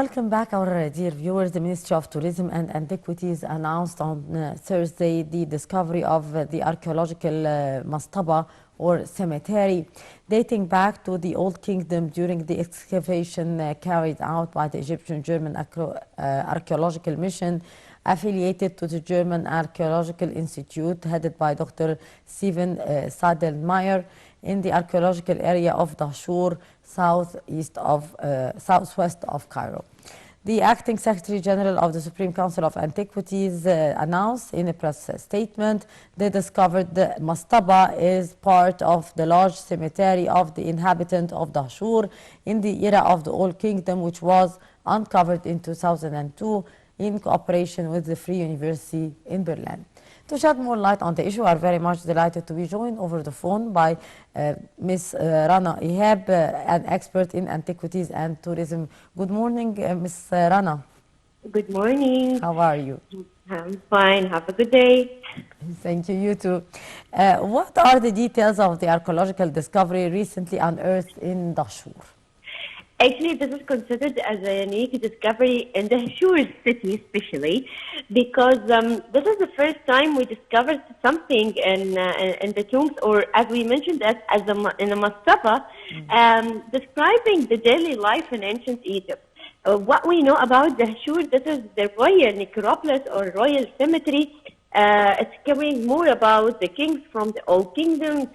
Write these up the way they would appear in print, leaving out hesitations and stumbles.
Welcome back, our dear viewers. The Ministry of Tourism and Antiquities announced on Thursday the discovery of the archaeological mastaba or cemetery dating back to the Old Kingdom during the excavation carried out by the Egyptian-German archaeological mission affiliated to the German Archaeological Institute headed by Dr. Steven Sadelmayer in the archaeological area of Dahshur, southwest of Cairo. The acting Secretary General of the Supreme Council of Antiquities announced in a press statement they discovered the mastaba is part of the large cemetery of the inhabitant of Dahshur in the era of the Old Kingdom, which was uncovered in 2002 in cooperation with the Free University in Berlin. To shed more light on the issue, we are very much delighted to be joined over the phone by Ms. Rana Ihab, an expert in antiquities and tourism. Good morning, Ms. Rana. Good morning. How are you? I'm fine. Have a good day. Thank you, you too. What are the details of the archaeological discovery recently unearthed in Dahshur? Actually, this is considered as a unique discovery in the Hashur city, especially because this is the first time we discovered something in the tombs, or as we mentioned, in a mastaba, describing the daily life in ancient Egypt. What we know about the Hashur, this is the royal necropolis or royal cemetery. It's covering more about the kings from the Old Kingdom,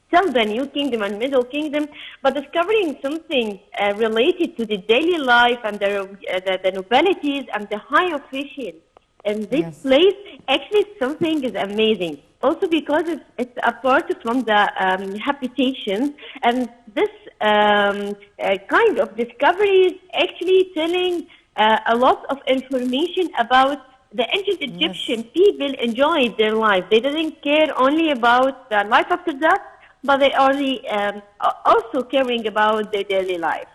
till the New Kingdom and Middle Kingdom, but discovering something related to the daily life and the nobilities and the high officials in this place, actually something is amazing. Also because it's apart from the habitations, and this kind of discovery is actually telling a lot of information about the ancient Egyptian people enjoyed their life. They didn't care only about the life after death, but they are also caring about their daily life.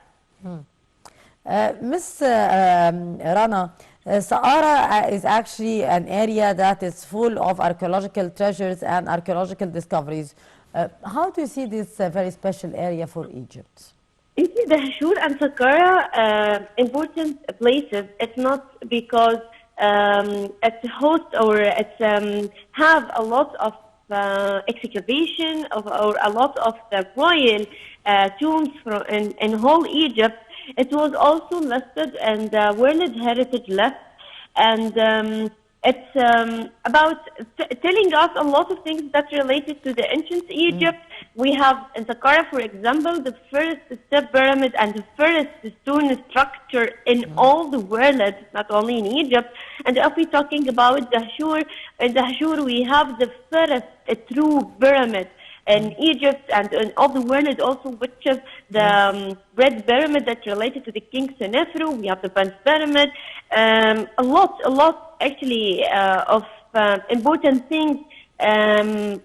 Ms. Rana, Sahara is actually an area that is full of archaeological treasures and archaeological discoveries. How do you see this very special area for Egypt? Indeed, the Hashur and Saqqara important places. It's not because it's host or it's have a lot of excavation or a lot of the royal tombs in whole Egypt. It was also listed in the World Heritage List, and it's about telling us a lot of things that related to the ancient Egypt. We have in Saqqara, for example, the first step pyramid and the first stone structure in all the world, not only in Egypt. And if we're talking about Dahshur, in Dahshur we have the first true pyramid in Egypt and in all the world also, which is the Red Pyramid that's related to the King Senefru. We have the Bronze Pyramid. A lot actually of important things,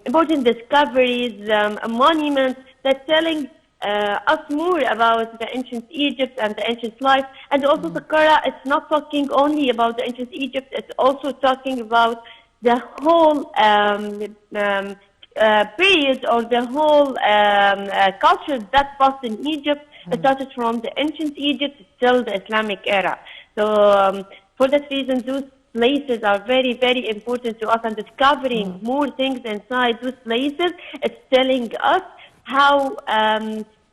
important discoveries, monuments that telling us more about the ancient Egypt and the ancient life. And also Saqqara, it's not talking only about the ancient Egypt, it's also talking about the whole period or the whole culture that passed in Egypt. It started from the ancient Egypt till the Islamic era. So for that reason, those places are very, very important to us, and discovering more things inside those places, it's telling us how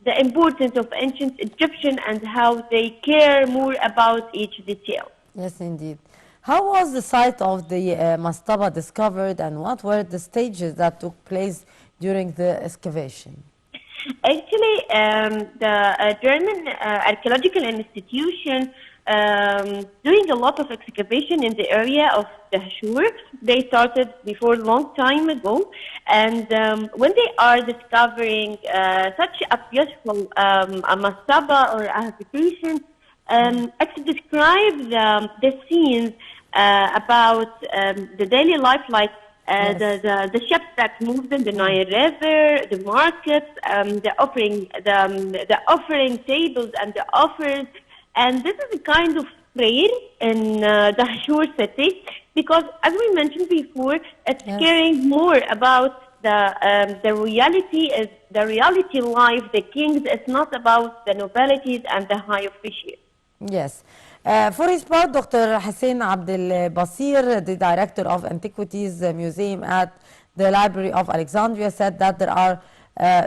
the importance of ancient Egyptian and how they care more about each detail. Yes, indeed. How was the site of the mastaba discovered, and what were the stages that took place during the excavation? Actually, the German Archaeological Institution doing a lot of excavation in the area of Dahshur. They started before a long time ago, and when they are discovering such a beautiful a mastaba or a habitation, actually describe the scenes about the daily life, like the ships that moved in the Nile River, the markets, the offering tables and the offers. And this is a kind of prayer in the Dahshur city, because as we mentioned before, it's caring more about the reality, the reality life, the kings. It's not about the nobilities and the high officials. Yes. For his part, Dr. Hussein Abdel Basir, the director of Antiquities Museum at the Library of Alexandria, said that there are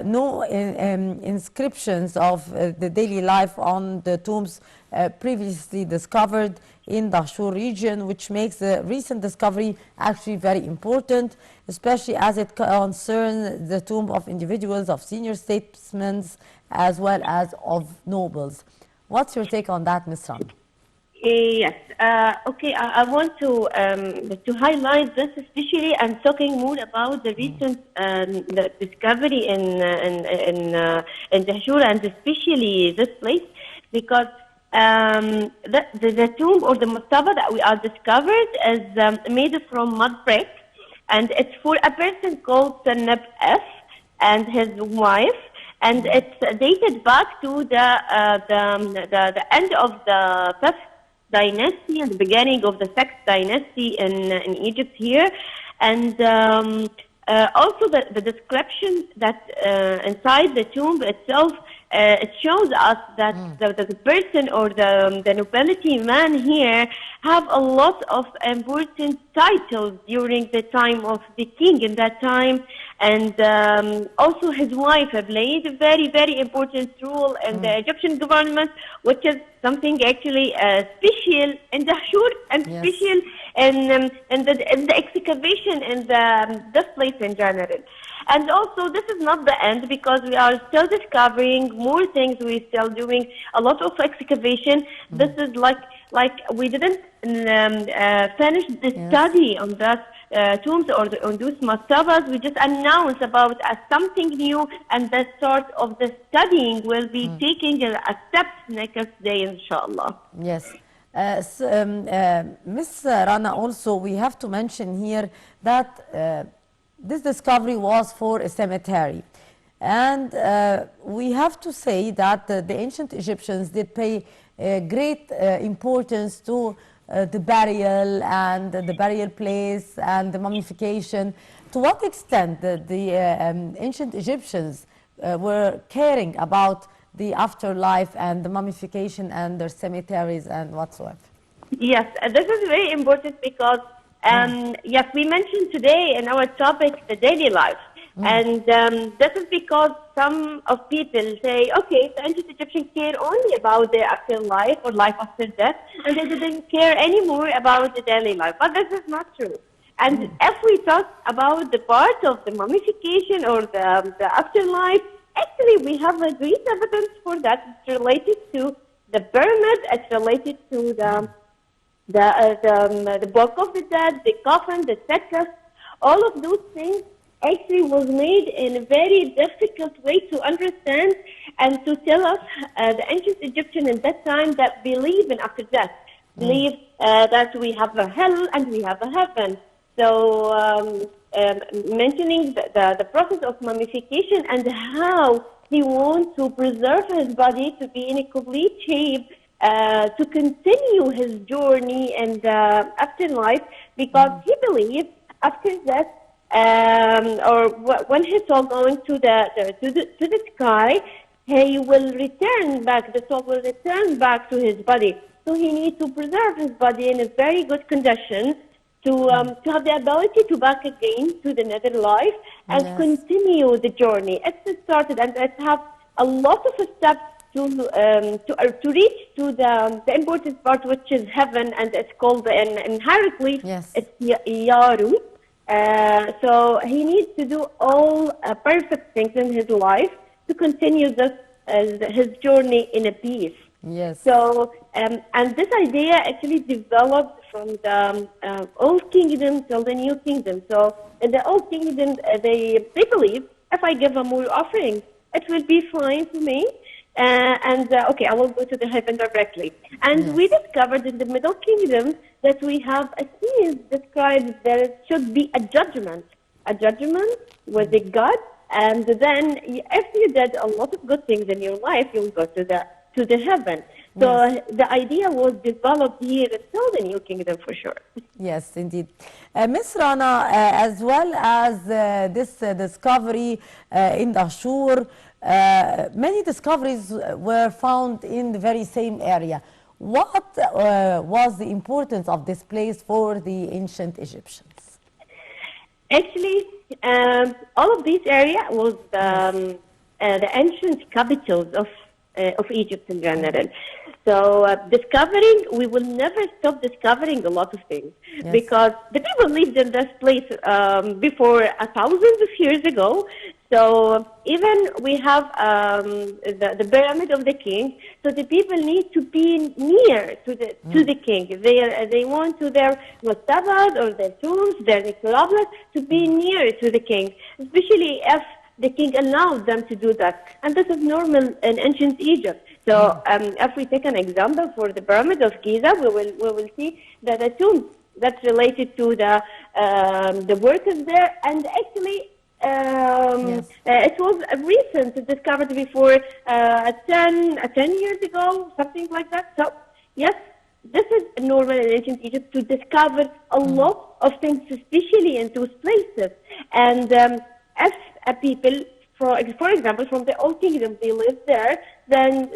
no inscriptions of the daily life on the tombs previously discovered in the Dahshur region, which makes the recent discovery actually very important, especially as it concerns the tomb of individuals, of senior statesmen, as well as of nobles. What's your take on that, Ms. Rana? Yes. Okay. I want to highlight this, especially. I'm talking more about the recent the discovery in Dahshur, and especially this place, because the tomb or the mastaba that we are discovered is made from mud brick, and it's for a person called Sanab F and his wife, and it's dated back to the end of the fifth dynasty and the beginning of the sixth dynasty in Egypt here, and also the description that inside the tomb itself. It shows us that the person or the nobility man here have a lot of important titles during the time of the king in that time, and also his wife played a very, very important role in the Egyptian government, which is something actually special in Dahshur and special in the excavation in this place in general. And also, this is not the end, because we are still discovering more things. We're still doing a lot of excavation. This is like we didn't finish the study on that tombs or on those mastabas. We just announced about something new, and the start of the studying will be taking a step next day, inshallah. Yes. Ms. Rana, also we have to mention here that this discovery was for a cemetery, and we have to say that the ancient Egyptians did pay great importance to the burial and the burial place and the mummification. To what extent the ancient Egyptians were caring about the afterlife and the mummification and their cemeteries and whatsoever? Yes, this is very important, because yes, we mentioned today in our topic the daily life, and this is because some of people say, okay, the ancient Egyptians care only about their afterlife or life after death, and they didn't care anymore about the daily life. But this is not true. And if we talk about the part of the mummification or the afterlife, actually we have a great evidence for that. It's related to the pyramid. It's related to the book of the dead, the coffin, the secret. All of those things actually was made in a very difficult way to understand and to tell us the ancient Egyptian in that time that believe in after death, believe that we have a hell and we have a heaven. So mentioning the process of mummification and how he wants to preserve his body to be in a complete shape, to continue his journey in the afterlife, because he believes after death, or when his soul going to the sky, he will return back. The soul will return back to his body. So he needs to preserve his body in a very good condition to have the ability to back again to the nether life and continue the journey. It's started, and it have a lot of steps to reach to the important part, which is heaven, and it's called in hieroglyph. It's Yaru. So he needs to do all perfect things in his life to continue his journey in a peace. Yes. So and this idea actually developed from the old kingdom till the new kingdom. So in the old kingdom, they believe if I give a more offering, it will be fine for me. Okay, I will go to the heaven directly. And we discovered in the Middle Kingdom that we have a scene described that it should be a judgment with the God, and then if you did a lot of good things in your life, you'll go to the heaven. So the idea was developed here until the New Kingdom for sure. Yes, indeed. Ms. Rana, as well as this discovery in Dahshur, many discoveries were found in the very same area. What was the importance of this place for the ancient Egyptians? Actually, all of this area was Yes. the ancient capitals of Egypt in general. So discovering, we will never stop discovering a lot of things Yes. because the people lived in this place before thousands of years ago. So even we have the pyramid of the king. So the people need to be near to the king. They want to their mastabas or their tombs, their necropolis to be near to the king, especially if the king allowed them to do that. And this is normal in ancient Egypt. So if we take an example for the pyramid of Giza, we will see that the tombs that's related to the workers there, and actually Yes. it was recent, discovered before 10 years ago, something like that. So yes, this is normal in ancient Egypt to discover a lot of things, especially in those places. And if people, for example, from the Old Kingdom, they live there, then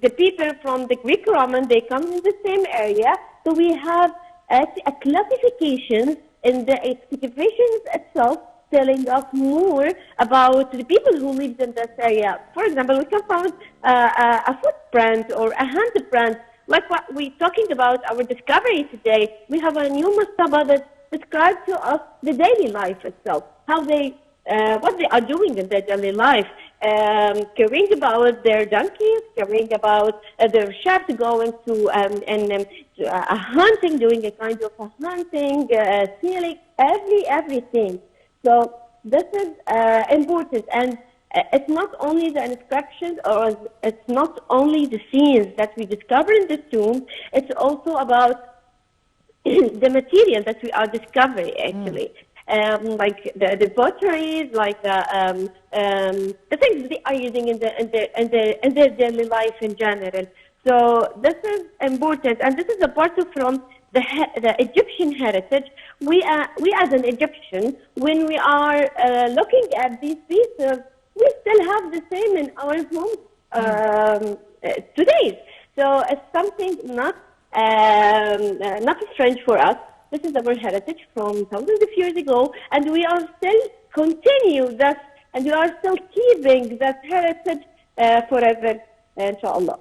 the people from the Greek Roman, they come in the same area. So we have a classification in the excavations itself telling us more about the people who lived in this area. For example, we can find a footprint or a handprint, like what we're talking about our discovery today. We have a new mastaba that describes to us the daily life itself, how they what they are doing in their daily life, caring about their donkeys, caring about their sheep, going to a hunting, doing a kind of a hunting, stealing, everything. So this is important, and it's not only the inscriptions, or it's not only the scenes that we discover in the tomb. It's also about the material that we are discovering actually. Like the potteries, like the things they are using in their daily life in general. So this is important, and this is a part of from the Egyptian heritage. We as an Egyptian, when we are looking at these pieces, we still have the same in our homes today. So it's something not strange for us. This is our heritage from thousands of years ago, and we are still continue that, and we are still keeping that heritage forever, inshallah.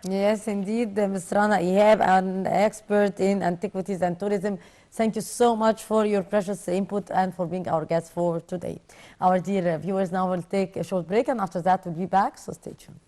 Yes, indeed, Ms. Rana Ihab, an expert in antiquities and tourism. Thank you so much for your precious input and for being our guest for today. Our dear viewers, now we'll take a short break, and after that we'll be back, so stay tuned.